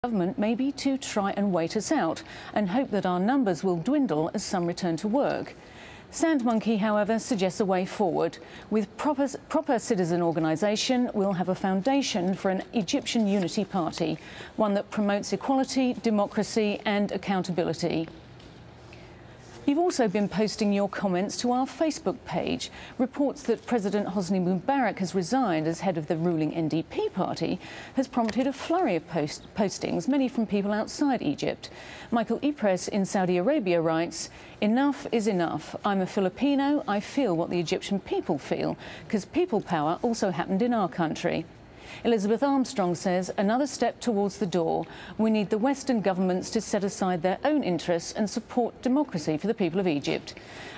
government may be to try and wait us out and hope that our numbers will dwindle as some return to work. Sandmonkey, however, suggests a way forward. With proper citizen organisation, we'll have a foundation for an Egyptian unity party, one that promotes equality, democracy and accountability. You've also been posting your comments to our Facebook page. Reports that President Hosni Mubarak has resigned as head of the ruling NDP party has prompted a flurry of postings, many from people outside Egypt. Michael Ypres in Saudi Arabia writes, "Enough is enough. I'm a Filipino. I feel what the Egyptian people feel, because people power also happened in our country." Elizabeth Armstrong says, "Another step towards the door. We need the Western governments to set aside their own interests and support democracy for the people of Egypt."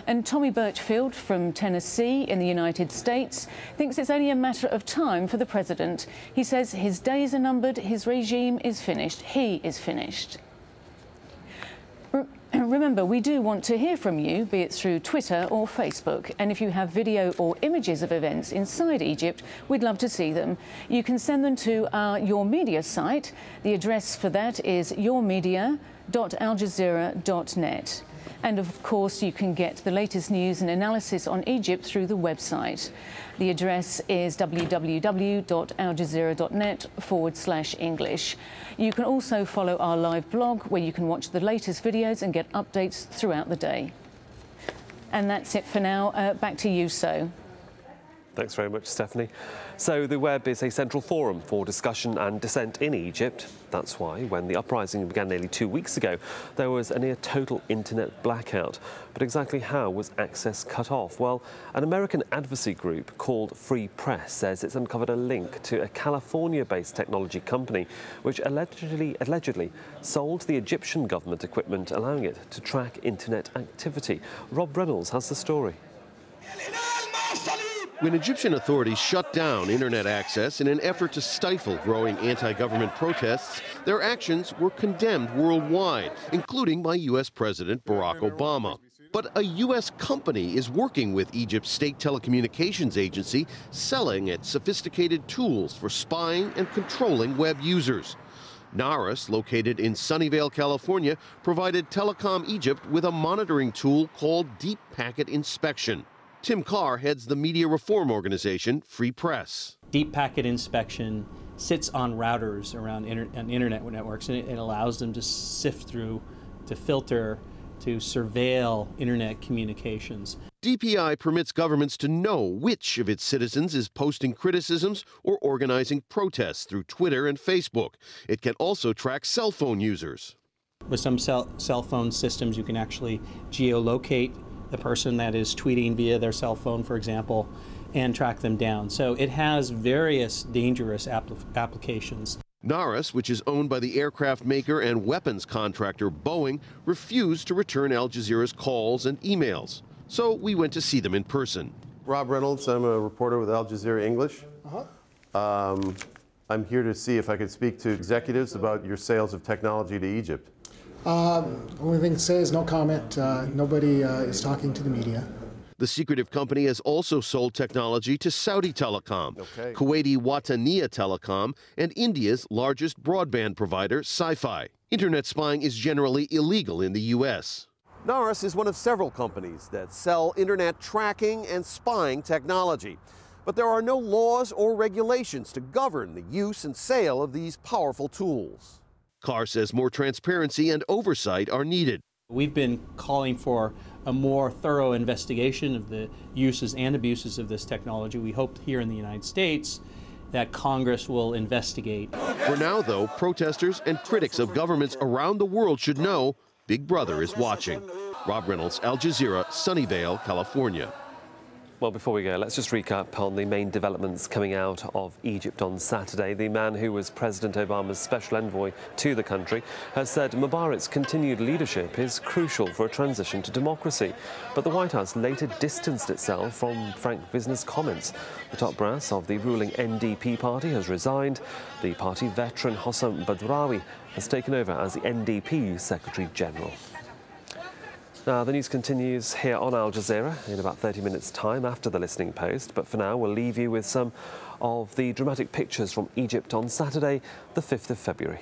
And Tommy Birchfield from Tennessee in the United States thinks it's only a matter of time for the president. He says his days are numbered, his regime is finished. He is finished. Remember, we do want to hear from you, be it through Twitter or Facebook. And if you have video or images of events inside Egypt, we'd love to see them. You can send them to our Your Media site. The address for that is yourmedia.aljazeera.net. And of course, you can get the latest news and analysis on Egypt through the website. The address is www.aljazeera.net/English. You can also follow our live blog, where you can watch the latest videos and get updates throughout the day. And that's it for now. Back to you, So. Thanks very much, Stephanie. So the web is a central forum for discussion and dissent in Egypt. That's why, when the uprising began nearly 2 weeks ago, there was a near total internet blackout. But exactly how was access cut off? Well, an American advocacy group called Free Press says it's uncovered a link to a California-based technology company which allegedly sold the Egyptian government equipment, allowing it to track internet activity. Rob Reynolds has the story. When Egyptian authorities shut down internet access in an effort to stifle growing anti-government protests, their actions were condemned worldwide, including by U.S. President Barack Obama. But a U.S. company is working with Egypt's state telecommunications agency, selling it sophisticated tools for spying and controlling web users. Naris, located in Sunnyvale, California, provided Telecom Egypt with a monitoring tool called Deep Packet Inspection. Tim Carr heads the media reform organization, Free Press. Deep packet inspection sits on routers around internet networks, and it allows them to sift through, to filter, to surveil internet communications. DPI permits governments to know which of its citizens is posting criticisms or organizing protests through Twitter and Facebook. It can also track cell phone users. With some cell phone systems, you can actually geolocate the person that is tweeting via their cell phone, for example, and track them down. So it has various dangerous applications. Naris, which is owned by the aircraft maker and weapons contractor Boeing, refused to return Al Jazeera's calls and emails. So we went to see them in person. Rob Reynolds, I'm a reporter with Al Jazeera English. I'm here to see if I could speak to executives about your sales of technology to Egypt. Only thing to say is no comment. Nobody is talking to the media. The secretive company has also sold technology to Saudi Telecom, Kuwaiti Wataniya Telecom, and India's largest broadband provider, Sci-Fi. Internet spying is generally illegal in the U.S. Naris is one of several companies that sell internet tracking and spying technology. But there are no laws or regulations to govern the use and sale of these powerful tools. Carr says more transparency and oversight are needed. We've been calling for a more thorough investigation of the uses and abuses of this technology. We hope here in the United States that Congress will investigate. For now, though, protesters and critics of governments around the world should know Big Brother is watching. Rob Reynolds, Al Jazeera, Sunnyvale, California. Well, before we go, let's just recap on the main developments coming out of Egypt on Saturday. The man who was President Obama's special envoy to the country has said Mubarak's continued leadership is crucial for a transition to democracy. But the White House later distanced itself from frank business comments. The top brass of the ruling NDP party has resigned. The party veteran Hossam Badrawi has taken over as the NDP Secretary General. Now, the news continues here on Al Jazeera in about 30 minutes' time after the Listening Post. But for now, we'll leave you with some of the dramatic pictures from Egypt on Saturday, the 5th of February.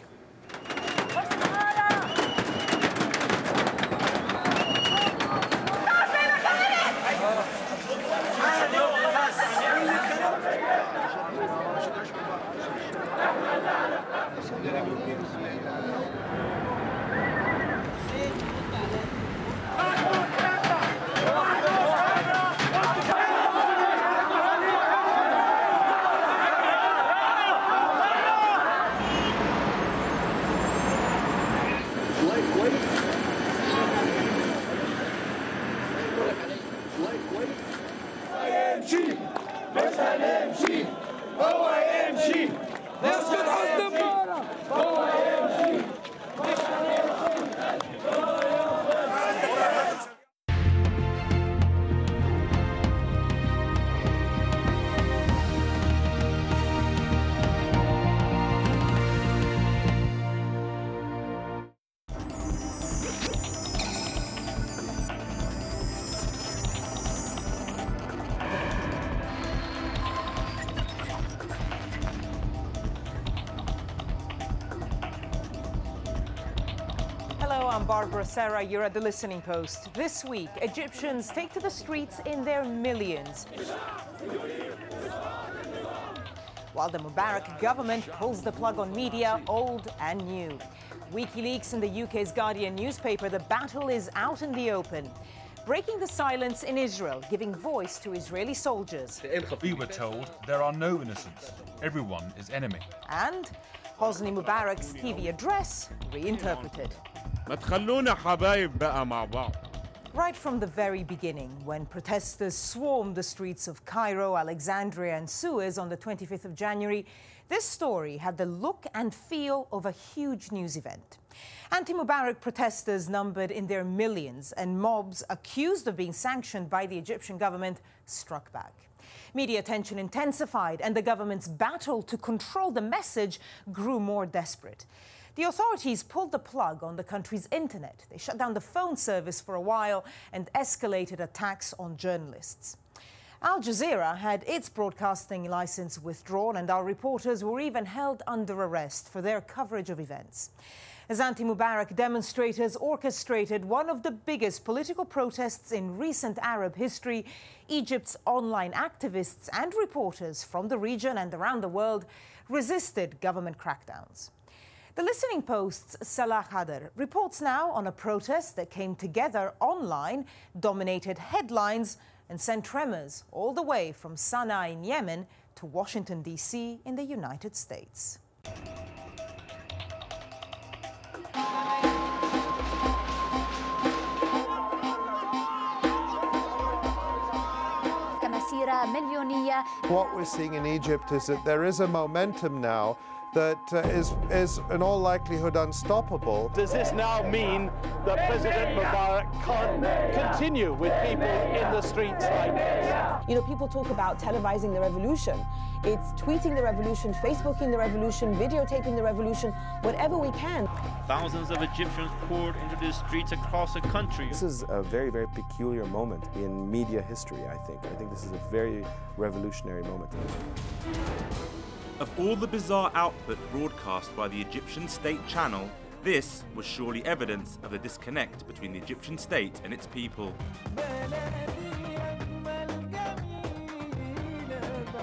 Hello, I'm Barbara Serra. You're at The Listening Post. This week, Egyptians take to the streets in their millions, while the Mubarak government pulls the plug on media, old and new. WikiLeaks and the UK's Guardian newspaper, the battle is out in the open. Breaking the silence in Israel, giving voice to Israeli soldiers. We were told there are no innocents. Everyone is enemy. And Hosni Mubarak's TV address reinterpreted. Right from the very beginning, when protesters swarmed the streets of Cairo, Alexandria and Suez on the 25th of January, this story had the look and feel of a huge news event. Anti-Mubarak protesters numbered in their millions, and mobs accused of being sanctioned by the Egyptian government struck back. Media attention intensified, and the government's battle to control the message grew more desperate. The authorities pulled the plug on the country's internet. They shut down the phone service for a while and escalated attacks on journalists. Al Jazeera had its broadcasting license withdrawn, and our reporters were even held under arrest for their coverage of events. As anti-Mubarak demonstrators orchestrated one of the biggest political protests in recent Arab history, Egypt's online activists and reporters from the region and around the world resisted government crackdowns. The Listening Post's Salah Khader reports now on a protest that came together online, dominated headlines, and sent tremors all the way from Sana'a in Yemen to Washington, D.C. in the United States. What we're seeing in Egypt is that there is a momentum now that is in all likelihood unstoppable. Does this now mean that President Mubarak can't continue with people in the streets like this? You know, people talk about televising the revolution. It's tweeting the revolution, Facebooking the revolution, videotaping the revolution, whatever we can. Thousands of Egyptians poured into the streets across the country. This is a very, very peculiar moment in media history, I think. I think this is a very revolutionary moment. Of all the bizarre output broadcast by the Egyptian state channel, this was surely evidence of the disconnect between the Egyptian state and its people.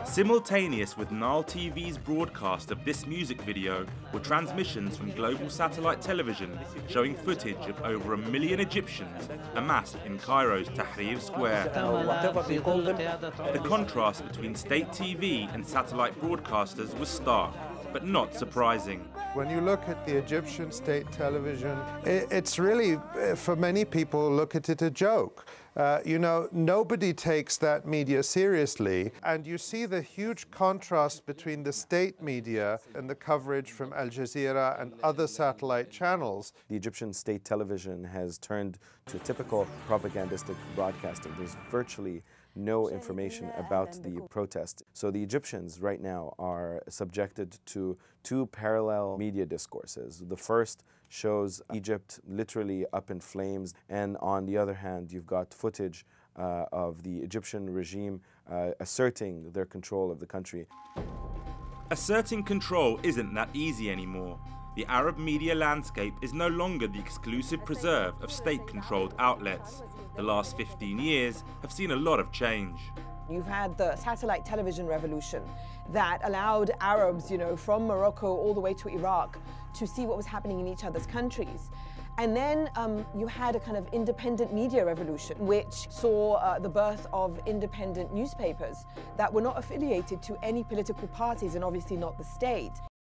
Simultaneous with Nile TV's broadcast of this music video were transmissions from global satellite television showing footage of over 1 million Egyptians amassed in Cairo's Tahrir Square. The contrast between state TV and satellite broadcasters was stark, but not surprising. When you look at the Egyptian state television, it's really, for many people, look at it a joke. You know, nobody takes that media seriously, and you see the huge contrast between the state media and the coverage from Al Jazeera and other satellite channels. The Egyptian state television has turned to typical propagandistic broadcasting. There's virtually no information about the protest. So the Egyptians right now are subjected to two parallel media discourses. The first shows Egypt literally up in flames, and on the other hand, you've got footage of the Egyptian regime asserting their control of the country. Asserting control isn't that easy anymore. The Arab media landscape is no longer the exclusive preserve of state-controlled outlets. The last 15 years have seen a lot of change. You've had the satellite television revolution that allowed Arabs, you know, from Morocco all the way to Iraq to see what was happening in each other's countries. And then you had a kind of independent media revolution, which saw the birth of independent newspapers that were not affiliated to any political parties and obviously not the state.